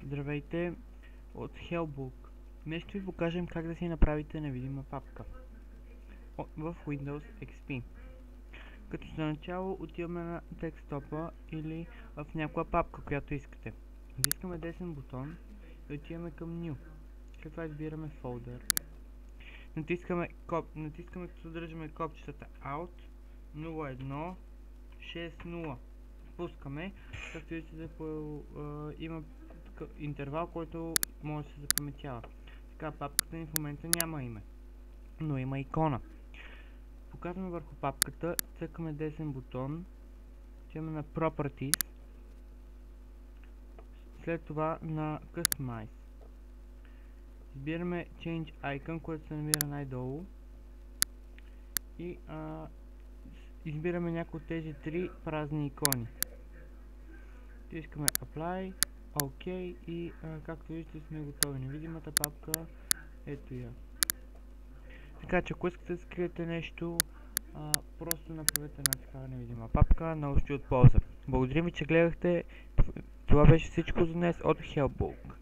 Здравейте от Hellbook. Днес ще ви покажем как да си направите невидима папка в Windows XP. Като за начало отиваме на десктопа или в някоя папка, която искате. Натискаме десен бутон и отиваме към New. След това избираме Folder. Натискаме като държаме копчетата Alt 0160. Пускаме, както виждате, има интервал, който може да се запаметява. Така, папката ни в момента няма име, но има икона. Показваме върху папката, цъкаме десен бутон, отиваме на Properties, след това на Customize. Избираме Change Icon, което се намира най-долу и избираме някои от тези три празни икони. Искаме Apply, OK и както виждате сме готови. Невидимата папка, ето я. Така че ако искате да скриете нещо, просто направете една такава невидима папка, много ще от полза. Благодарим ви, че гледахте. Това беше всичко за днес от Hellbook.